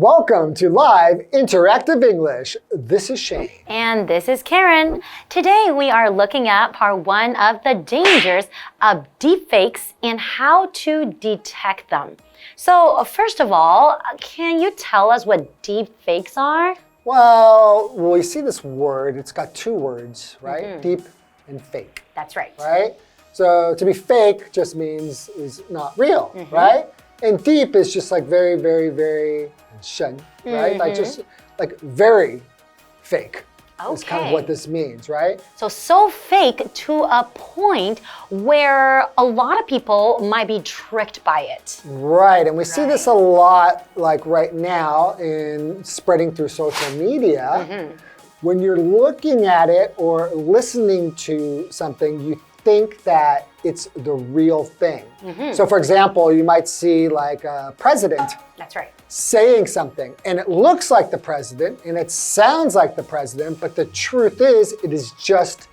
Welcome to Live Interactive English. This is Shane. And this is Karen. Today we are looking at part 1 of the dangers of deepfakes and how to detect them. So first of all, can you tell us what deepfakes are? Well, we see this word. It's got two words, right? Deep and fake. That's right. Right? So to be fake just means is not real, right? And deep is just like very, very, very 深, right? Like just like very fake. Is kind of what this means, right? So fake to a point where a lot of people might be tricked by it. Right, and we see this a lot like right now in spreading through social media. When you're looking at it or listening to something, you think that it's the real thing. So for example, you might see like a president That's right. saying something, and it looks like the president, and it sounds like the president, but the truth is, it is just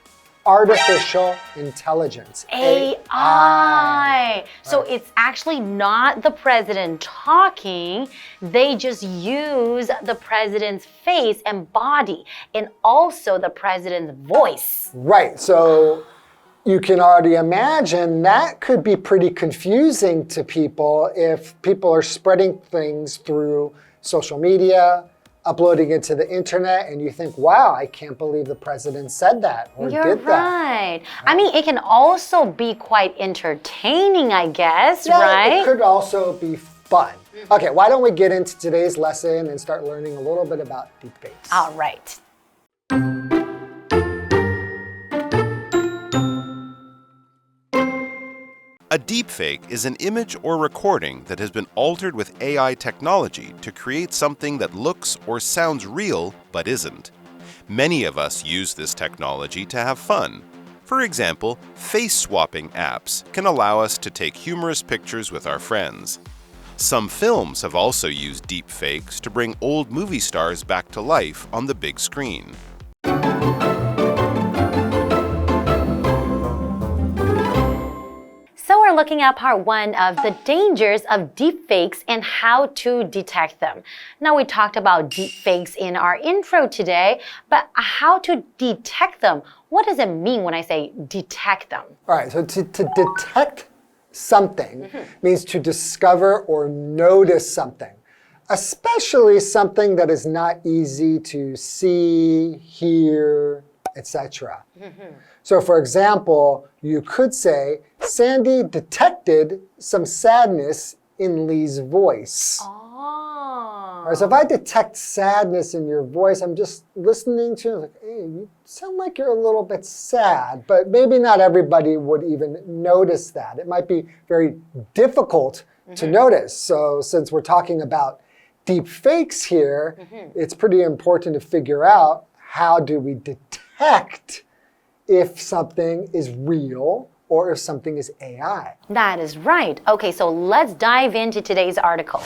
artificial intelligence. AI. So it's actually not the president talking. They just use the president's face and body, and also the president's voice. Right, so you can already imagine that could be pretty confusing to people if people are spreading things through social media, uploading it to the internet, and you think, wow, I can't believe the president said that or You're did that. right. I mean, it can also be quite entertaining, I guess, Yeah, right? it could also be fun. Okay, why don't we get into today's lesson and start learning a little bit about deepfakes. All right. A deepfake is an image or recording that has been altered with AI technology to create something that looks or sounds real but isn't. Many of us use this technology to have fun. For example, face-swapping apps can allow us to take humorous pictures with our friends. Some films have also used deepfakes to bring old movie stars back to life on the big screen. So we're looking at part 1 of the dangers of deepfakes and how to detect them. Now we talked about deepfakes in our intro today, but how to detect them? What does it mean when I say detect them? All right, so to detect something means to discover or notice something, especially something that is not easy to see, hear, etc. So for example, you could say, Sandy detected some sadness in Lee's voice. Oh. Right, so if I detect sadness in your voice, I'm just listening to you, like, hey, you sound like you're a little bit sad, but maybe not everybody would even notice that. It might be very difficult to notice. So since we're talking about deep fakes here, it's pretty important to figure out how do we detect if something is real or if something is AI. That is right. Okay, so let's dive into today's article.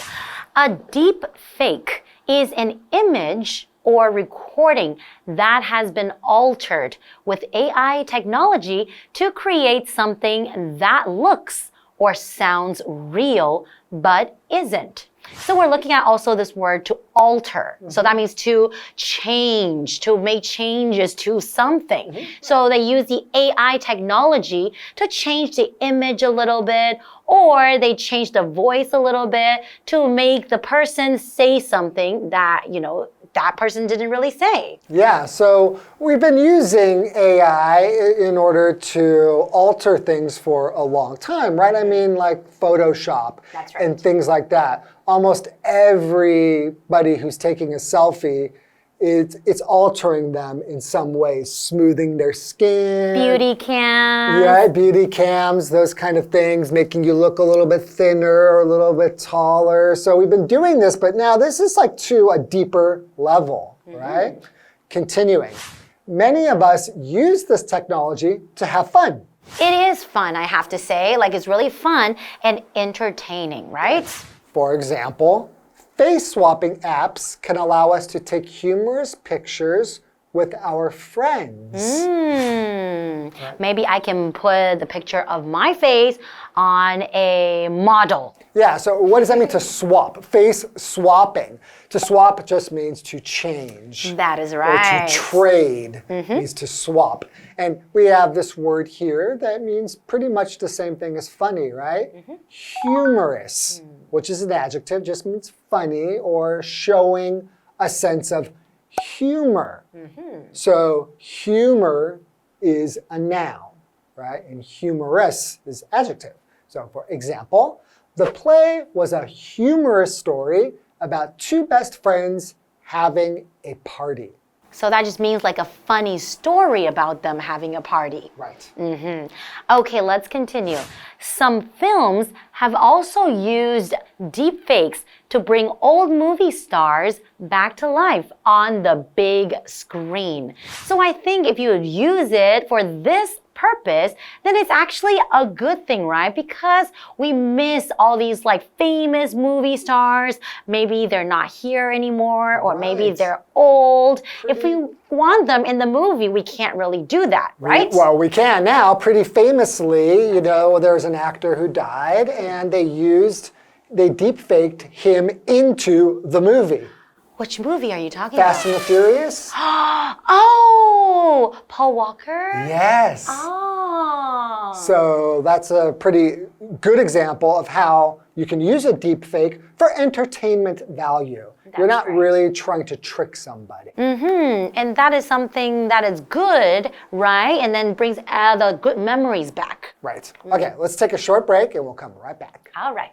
A deep fake is an image or recording that has been altered with AI technology to create something that looks or sounds real but isn't. So we're looking at also this word to alter. So that means to change, to make changes to something. So they use the AI technology to change the image a little bit, or they change the voice a little bit to make the person say something that, that person didn't really say. Yeah, so we've been using AI in order to alter things for a long time, right? I mean, like Photoshop and things like that. Almost everybody who's taking a selfie, it's altering them in some way, smoothing their skin. Beauty cams. Yeah, beauty cams, those kind of things, making you look a little bit thinner or a little bit taller. So we've been doing this, but now this is like to a deeper level, right? Continuing. Many of us use this technology to have fun. It is fun, I have to say. Like, it's really fun and entertaining, right? For example, face-swapping apps can allow us to take humorous pictures with our friends. Maybe I can put the picture of my face on a model. Yeah, so what does that mean to swap? Face swapping. To swap just means to change. That is right. Or to trade means to swap. And we have this word here that means pretty much the same thing as funny, right? Humorous, which is an adjective, just means funny or showing a sense of humor. So humor is a noun, right? And humorous is adjective. So for example, the play was a humorous story about two best friends having a party. So that just means like a funny story about them having a party. Right. Okay, let's continue. Some films have also used deepfakes to bring old movie stars back to life on the big screen. So I think if you use it for this purpose, then it's actually a good thing, right? Because we miss all these like famous movie stars. Maybe they're not here anymore, or maybe they're old. If we want them in the movie, we can't really do that, right? Well, we can now. Pretty famously, you know, there's an actor who died and they deepfaked him into the movie. Which movie are you talking Fast and the Furious? Oh, Paul Walker? Yes. Oh. So that's a pretty good example of how you can use a deepfake for entertainment value. You're not really trying to trick somebody. And that is something that is good, right? And then brings the good memories back. Right. Okay, let's take a short break and we'll come right back. All right.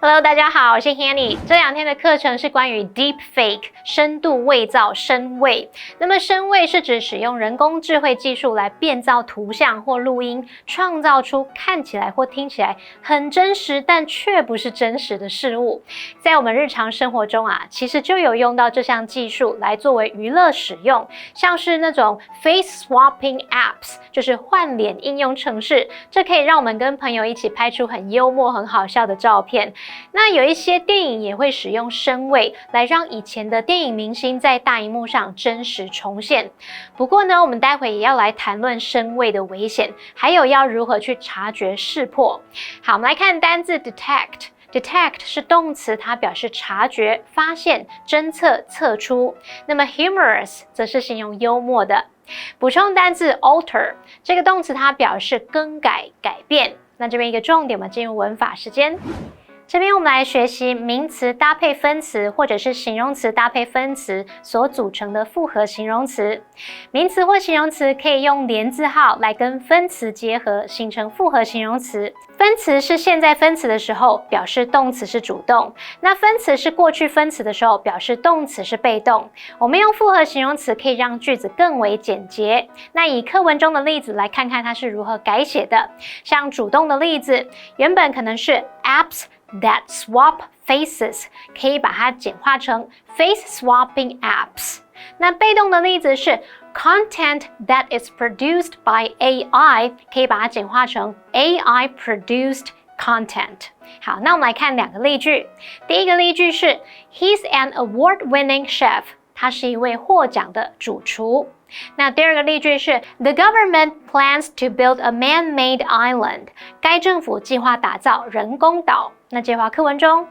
Hello， 大家好，我是 Hanny。这2天的课程是关于 Deepfake 深度伪造深伪。那么深伪是指使用人工智慧技术来变造图像或录音，创造出看起来或听起来很真实，但却不是真实的事物。在我们日常生活中其实就有用到这项技术来作为娱乐使用，像是那种 face swapping apps， 就是换脸应用程式，这可以让我们跟朋友一起拍出很幽默、很好笑的照片。那有一些电影也会使用深伪来让以前的电影明星在大荧幕上真实重现。不过呢，我们待会也要来谈论深伪的危险，还有要如何去察觉识破。好，我们来看单字 detect。Detect 是动词，它表示察觉、发现、侦测、测出。那么 humorous 则是形容幽默的。补充单字 alter， 这个动词它表示更改、改变。那这边一个重点，我们进入文法时间。这边我们来学习名词搭配分词或者是形容词搭配分词所组成的复合形容词。名词或形容词可以用连字号来跟分词结合，形成复合形容词。分词是现在分词的时候，表示动词是主动；那分词是过去分词的时候，表示动词是被动。我们用复合形容词可以让句子更为简洁。那以课文中的例子来看看它是如何改写的。像主动的例子，原本可能是 apps that swap faces， 可以把它简化成 face swapping apps。那被动的例子是 content that is produced by AI， 可以把它简化成 AI produced content。好，那我们来看2个例句。第一个例句是 He's an award-winning chef， 他是一位获奖的主厨。那第2个例句是 The government plans to build a man-made island， 该政府计划打造人工岛。那接话课文中。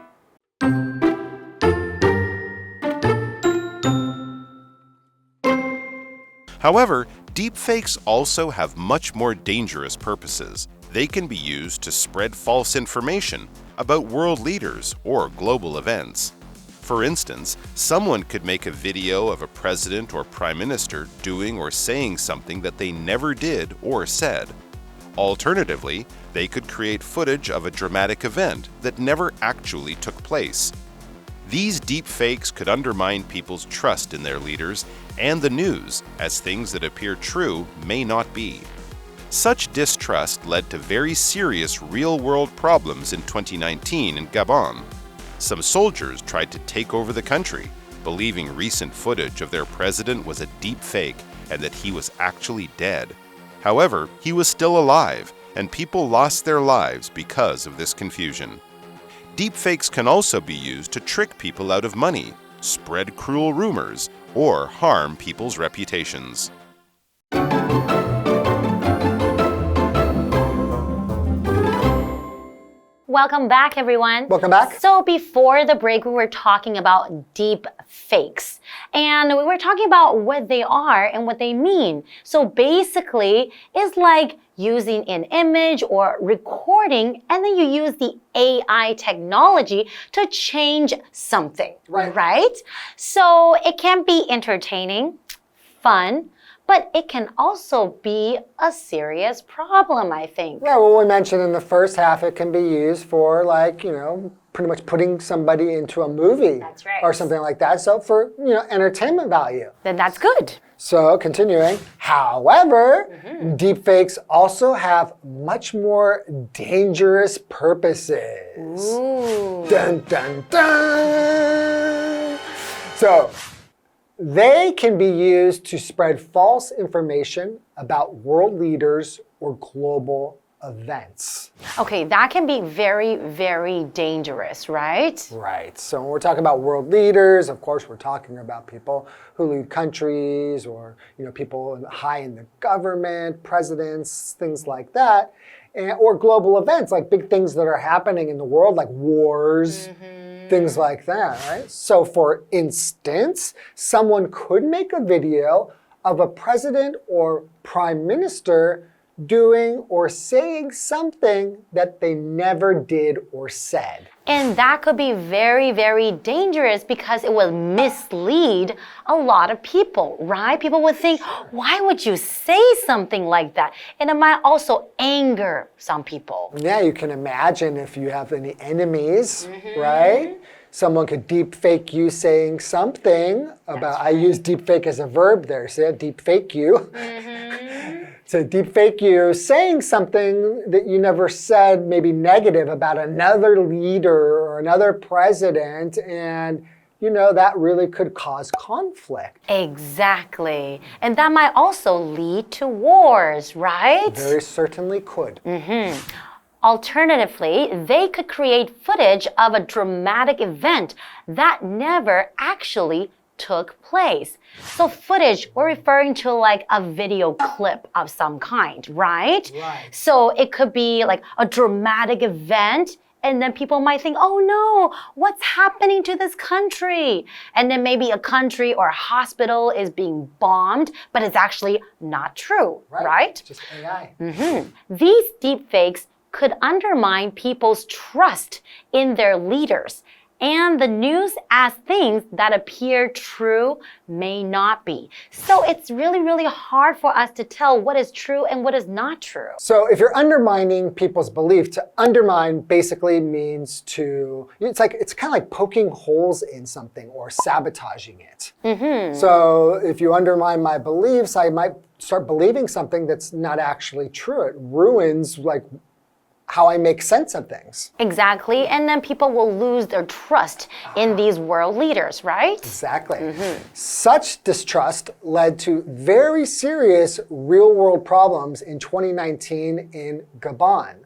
However, deepfakes also have much more dangerous purposes. They can be used to spread false information about world leaders or global events. For instance, someone could make a video of a president or prime minister doing or saying something that they never did or said. Alternatively, they could create footage of a dramatic event that never actually took place. These deepfakes could undermine people's trust in their leaders and the news, as things that appear true may not be. Such distrust led to very serious real-world problems in 2019 in Gabon. Some soldiers tried to take over the country, believing recent footage of their president was a deepfake and that he was actually dead. However, he was still alive, and people lost their lives because of this confusion. Deepfakes can also be used to trick people out of money, spread cruel rumors, or harm people's reputations. Welcome back, everyone. Welcome back. So before the break, we were talking about deep fakes. And we were talking about what they are and what they mean. So basically, it's like using an image or recording, and then you use the AI technology to change something, right? So it can be entertaining, fun, but it can also be a serious problem, I think. Yeah, well, we mentioned in the first half, it can be used for pretty much putting somebody into a movie. That's right. Or something like that. So for, entertainment value. Then that's good. So continuing, however, deepfakes also have much more dangerous purposes. Ooh. Dun, dun, dun. So they can be used to spread false information about world leaders or global events. Okay, that can be very, very dangerous, right? Right. So when we're talking about world leaders, of course, we're talking about people who lead countries or, people high in the government, presidents, things like that. Or global events, like big things that are happening in the world, like wars, things like that, right? So for instance, someone could make a video of a president or prime minister doing or saying something that they never did or said. And that could be very, very dangerous because it will mislead a lot of people, right? People would think, why would you say something like that? And it might also anger some people. Yeah, you can imagine if you have any enemies, right? Someone could deep fake you saying something about, I use deep fake as a verb there, see it? Deep fake you. So deep fake you saying something that you never said, maybe negative about another leader or another president, and that really could cause conflict. Exactly. And that might also lead to wars, right? Very certainly could. Alternatively, they could create footage of a dramatic event that never actually took place. So footage, we're referring to like a video clip of some kind, right? Right. So it could be like a dramatic event, and then people might think, oh no, what's happening to this country? And then maybe a country or a hospital is being bombed, but it's actually not true, right? Just AI. These deepfakes could undermine people's trust in their leaders. And the news as things that appear true may not be. So it's really, really hard for us to tell what is true and what is not true. So if you're undermining people's belief, to undermine basically means it's kind of like poking holes in something or sabotaging it. So if you undermine my beliefs, I might start believing something that's not actually true. It ruins how I make sense of things. Exactly. And then people will lose their trust in these world leaders, right? Exactly. Such distrust led to very serious real-world problems in 2019 in Gabon.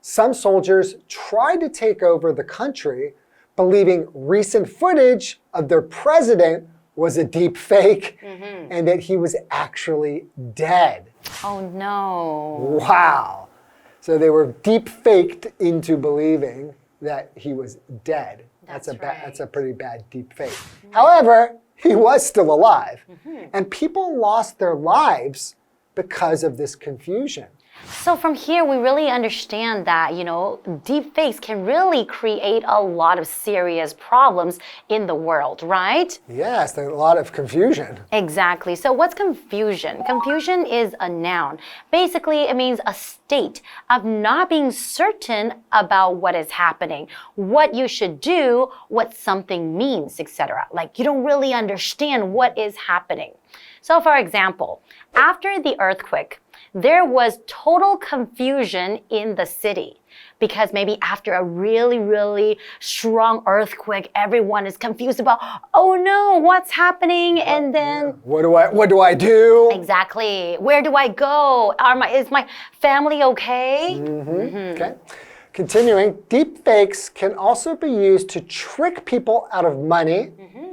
Some soldiers tried to take over the country, believing recent footage of their president was a deep fake and that he was actually dead. Oh no. Wow. So they were deep faked into believing that he was dead. That's a pretty bad deep fake. However, he was still alive. And people lost their lives because of this confusion. So from here, we really understand that, deep fakes can really create a lot of serious problems in the world, right? Yes, there's a lot of confusion. Exactly. So what's confusion? Confusion is a noun. Basically, it means a state of not being certain about what is happening, what you should do, what something means, etc. Like you don't really understand what is happening. So for example, after the earthquake, there was total confusion in the city because maybe after a really, really strong earthquake, everyone is confused about, oh no, what's happening? And then what do I do? Exactly. Where do I go? Is my family okay? Okay. Continuing, deepfakes can also be used to trick people out of money,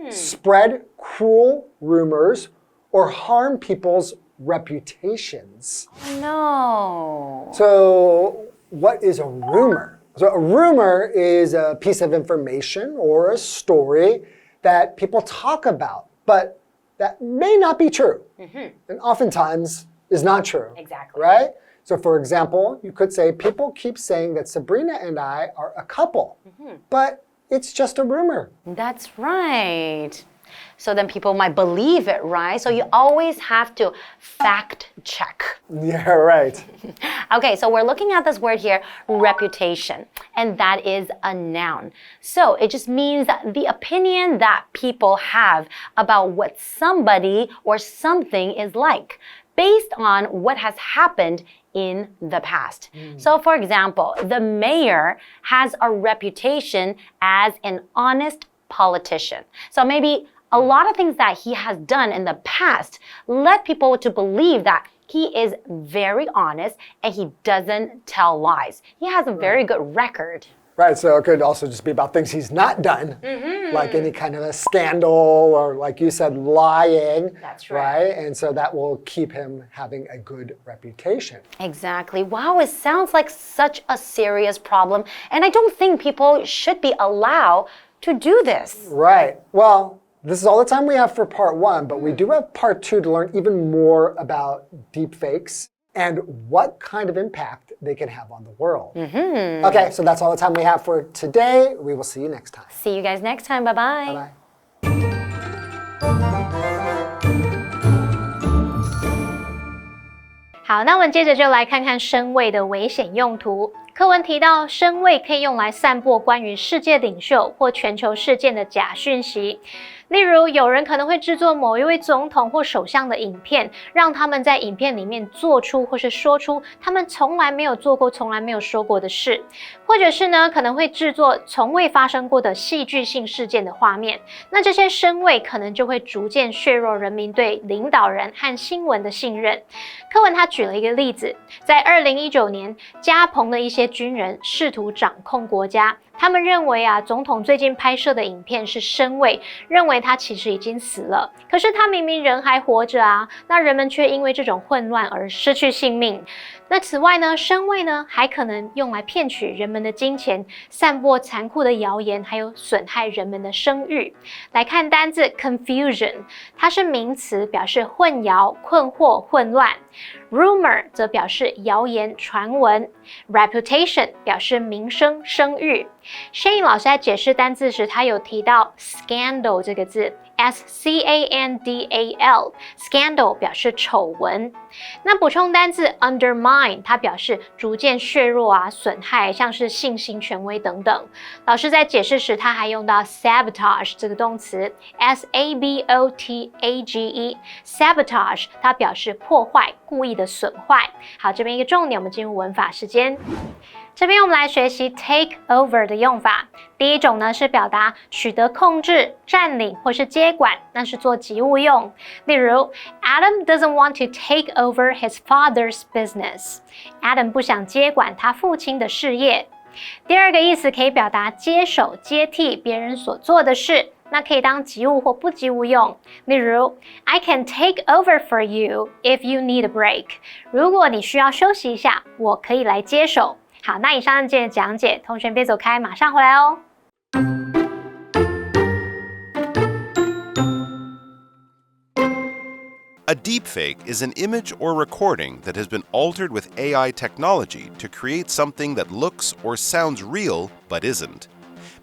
spread cruel rumors, or harm people's reputations. No. So, what is a rumor? So, a rumor is a piece of information or a story that people talk about, but that may not be true, and oftentimes is not true. Exactly. Right? So, for example, you could say, people keep saying that Sabrina and I are a couple, but it's just a rumor. That's right. So then people might believe it, right? So you always have to fact check. Yeah, right. Okay, so we're looking at this word here, reputation, and that is a noun. So it just means the opinion that people have about what somebody or something is like, based on what has happened in the past. So for example, the mayor has a reputation as an honest politician. So maybe a lot of things that he has done in the past led people to believe that he is very honest and he doesn't tell lies. He has a very good record. Right, so it could also just be about things he's not done, like any kind of a scandal or, like you said, lying. That's right. And so that will keep him having a good reputation. Exactly. Wow, it sounds like such a serious problem, and I don't think people should be allowed to do this. Right. Well, this is all the time we have for part 1, but we do have part 2 to learn even more about deepfakes and what kind of impact they can have on the world. Okay, so that's all the time we have for today. We will see you next time. See you guys next time. Bye-bye. Bye-bye. 好，那我们接着就来看看深伪的危险用途。课文提到，深伪可以用来散播关于世界领袖或全球事件的假讯息。例如，有人可能会制作某一位总统或首相的影片，让他们在影片里面做出或是说出他们从来没有做过、从来没有说过的事，或者是呢，可能会制作从未发生过的戏剧性事件的画面。那这些深伪可能就会逐渐削弱人民对领导人和新闻的信任。课文他举了一个例子，在2019年，加蓬的一些军人试图掌控国家。他们认为总统最近拍摄的影片是深伪，认为他其实已经死了，可是他明明人还活着那人们却因为这种混乱而失去性命。那此外呢，深伪呢还可能用来骗取人们的金钱，散播残酷的谣言，还有损害人们的声誉。来看单字 confusion， 它是名词，表示混淆、困惑、混乱。Rumor 则表示谣言、传闻。Reputation 表示名声、声誉。Shane 老师在解释单字时，他有提到 scandal 这个字。scandal scandal 表示丑闻。那补充单字 undermine 它表示逐渐削弱损害，像是信心、权威等等。老师在解释时，他还用到 sabotage 这个动词 sabotage sabotage 它表示破坏、故意的损坏。好，这边一个重点，我们进入文法时间。这边我们来学习 take over 的用法。第一种呢是表达取得控制、占领或是接管，那是做及物用。例如 Adam doesn't want to take over his father's business. Adam 不想接管他父亲的事业。第二个意思可以表达接手、接替别人所做的事，那可以当及物或不及物用。例如 I can take over for you if you need a break. 如果你需要休息一下，我可以来接手。好，那以上是今天的讲解，同学别走开，马上回来哦。A deepfake is an image or recording that has been altered with AI technology to create something that looks or sounds real but isn't.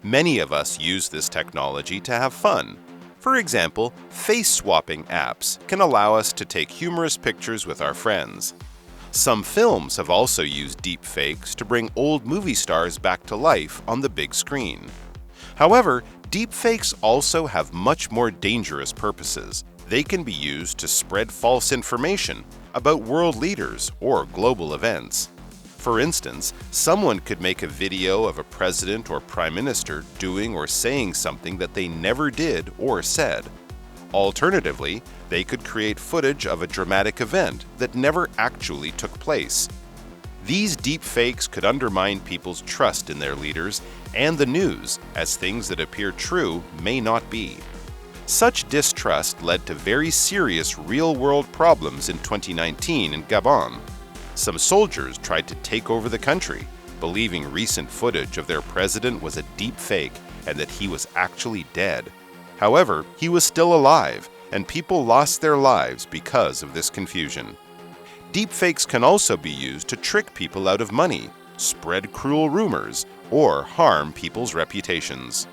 Many of us use this technology to have fun. For example, face-swapping apps can allow us to take humorous pictures with our friends. Some films have also used deepfakes to bring old movie stars back to life on the big screen. However, deepfakes also have much more dangerous purposes. They can be used to spread false information about world leaders or global events. For instance, someone could make a video of a president or prime minister doing or saying something that they never did or said. Alternatively, they could create footage of a dramatic event that never actually took place. These deep fakes could undermine people's trust in their leaders and the news, as things that appear true may not be. Such distrust led to very serious real-world problems in 2019 in Gabon. Some soldiers tried to take over the country, believing recent footage of their president was a deep fake and that he was actually dead. However, he was still alive, and people lost their lives because of this confusion. Deepfakes can also be used to trick people out of money, spread cruel rumors, or harm people's reputations.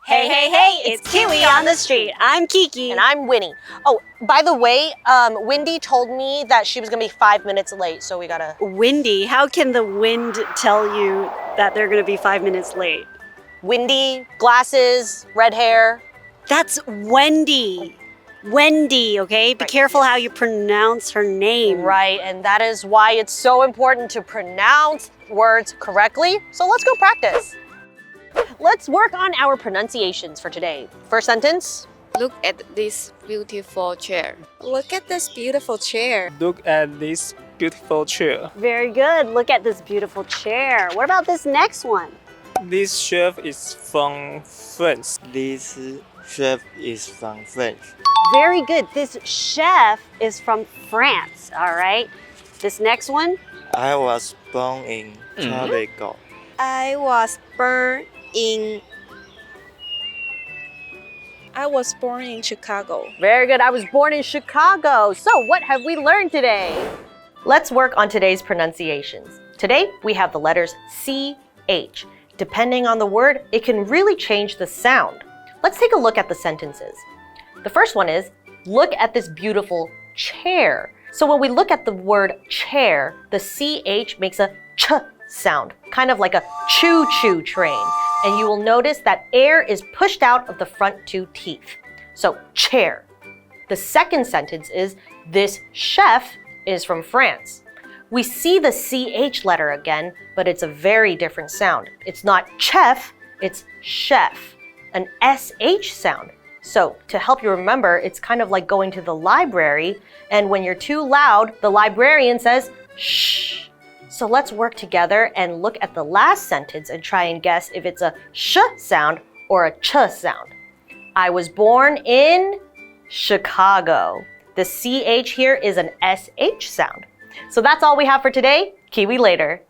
Hey, it's Kiwi on the street. I'm Kiki. And I'm Winnie. Oh, by the way, Wendy told me that she was gonna be 5 minutes late, so we gotta... Windy, how can the wind tell you that they're gonna be 5 minutes late? Windy, glasses, red hair. That's Wendy. Wendy, okay? Be careful how you pronounce her name. Right, and that is why it's so important to pronounce words correctly. So let's go practice. Let's work on our pronunciations for today. First sentence. Look at this beautiful chair. Look at this beautiful chair. Look at this beautiful chair. Very good. Look at this beautiful chair. What about this next one? This chef is from France. This chef is from France. Very good. This chef is from France, all right? This next one? I was born in Chicago. I was born in Chicago. Very good. I was born in Chicago. So what have we learned today? Let's work on today's pronunciations. Today, we have the letters CH. Depending on the word, it can really change the sound. Let's take a look at the sentences. The first one is, look at this beautiful chair. So when we look at the word chair, the CH makes a ch sound, kind of like a choo-choo train. And you will notice that air is pushed out of the front two teeth. So chair. The second sentence is, this chef is from France. We see the CH letter again, but it's a very different sound. It's not chef, it's chef, an SH sound. So to help you remember, it's kind of like going to the library, and when you're too loud, the librarian says, shh. So let's work together and look at the last sentence and try and guess if it's a sh sound or a ch sound. I was born in Chicago. The CH here is an SH sound. So that's all we have for today. Kiwi later.